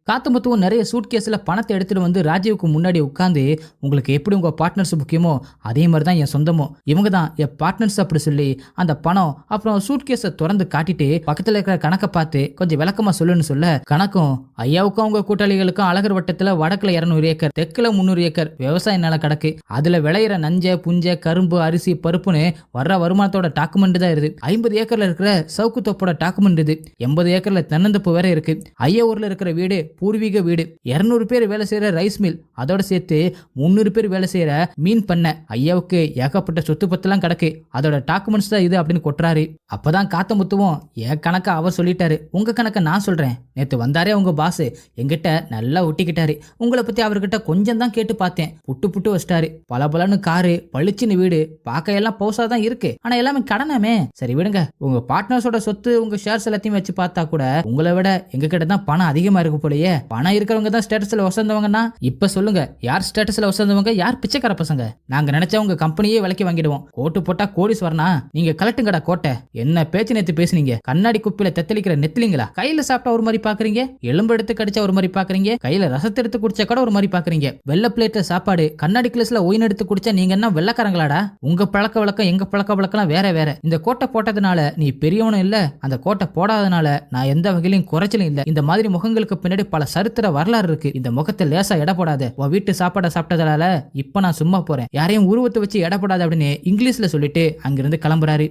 காத்தமுத்துவும் நிறைய சூட் கேஸ்ல பணத்தை எடுத்துட்டு வந்து ராஜீவுக்கு முன்னாடி உட்காந்து, உங்களுக்கு எப்படி உங்க பார்ட்னர்ஸ் முக்கியமோ அதே மாதிரி தான் என் சொந்தமும், இவங்க தான் என் பார்ட்னர்ஸ் அப்படி சொல்லி அந்த பணம் அப்புறம் சூட் கேஸை திறந்து காட்டிட்டு பக்கத்துல இருக்கிற கணக்கை பார்த்து கொஞ்சம் விளக்கமா சொல்லுன்னு சொல்ல, கணக்கும் ஐயாவுக்கும் அவங்க கூட்டாளிகளுக்கும் அழகர் வட்டத்துல வடக்குல 200 ஏக்கர் தெற்குல 300 ஏக்கர் விவசாய நிலம் கிடக்கு. அதுல விளையிற நஞ்ச புஞ்ச கரும்பு அரிசி பருப்புன்னு வர்ற வருமானத்தோட டாக்குமெண்ட் தான் இருக்கு. 50 ஏக்கர்ல இருக்கிற சவுக்கு தோப்போட டாக்குமெண்ட் இது. 80 ஏக்கர்ல தென்னந்தப்பு வேற இருக்கு. ஐயா ஊர்ல இருக்கிற வீடு பூர்வீக வீடு. 200 பேர் வேலை செய்யற ரைஸ் மில், அதோட சேர்த்து 300 பேர் வேலை செய்யற மீன் பண்ணை. ஐயாவுக்கு ஏகப்பட்ட சொத்து பத்தெல்லாம் கிடக்கு. அதோட டாக்குமெண்ட்ஸ் தான் இது அப்படின்னு கொட்டுறாரு. அப்பதான் காத்தமுத்துவும், என் கணக்க அவர் சொல்லிட்டாரு, உங்க கணக்க நான் சொல்றேன். நேத்து வந்தாரே உங்க பாஸ், எங்கிட்ட நல்லா ஒட்டிக்கிட்டாரு. உங்களை பத்தி அவர்கிட்ட கொஞ்சம் தான் கேட்டு பார்த்தேன். புட்டு புட்டு வச்சிட்டாரு. பலபலன்னு காரு, பளிச்சுன்னு வீடு, பார்க்க எல்லாம் பௌசா தான் இருக்கு. ஆனா எல்லாமே கடனாமே. சரி விடுங்க, உங்க பார்ட்னர்ஸோட சொத்து உங்க ஷேர்ஸ் எல்லாத்தையும் வச்சு பார்த்தா கூட உங்களை விட எங்க கிட்ட தான் பணம் அதிகமா இருக்கு போலயே. பணம் இருக்கிறவங்க தான் ஸ்டேட்டஸ்ல வசந்தவங்கன்னா இப்ப சொல்லுங்க, யார் ஸ்டேட்டஸ்ல வசந்தவங்க, யார் பிச்சைக்கார பசங்க? நாங்க நினைச்சா உங்க கம்பெனியே விலைக்கு வாங்கிடுவோம். கோட்டு போட்டா கோடீஸ்வரனா? நீங்க கலட்டுங்கடா கோட்டை. என்ன பேச்சு நேத்து பேசுனீங்க? கண்ணாடி குப்பில தெத்தளிக்கிற நெத்திலிங்களா? கையில சாப்பிட்டா ஒரு மாதிரி பாக்குறீங்க, எலும்பு எடுத்து கடிச்சா ஒரு மாதிரி பாக்குறீங்க, கையில ரசத்தை எடுத்து குடிச்சா கூட ஒரு மாதிரி பாக்குறீங்க. வெள்ளை பிளேட்ல சாப்பாடு, கண்ணாடி கிளாஸ்ல ஒயின் எடுத்து குடிச்சா நீங்க என்ன வெள்ளக்காரங்களாடா? உங்க பழக்க வழக்கம் எங்க பழக்க வழக்கம் வேற வேற. இந்த கோட்டை போட்டதுனால நீ பெரியவனும் இல்ல, அந்த கோட்டை போடாதனால நான் எந்த வகையிலும் குறைச்சலும் இல்ல. இந்த மாதிரி முகங்களுக்கு பின்னாடி பல சரித்திர வரலாறு இருக்கு. இந்த முகத்தை லேசா எடை போடாத. உன் வீட்டு சாப்பாடை சாப்பிட்டதால இப்ப நான் சும்மா போறேன், யாரையும் உருவத்தை வச்சு எடை போடாத அப்படின்னு இங்கிலீஷ்ல சொல்லிட்டு அங்கிருந்து கிளம்புறாரு.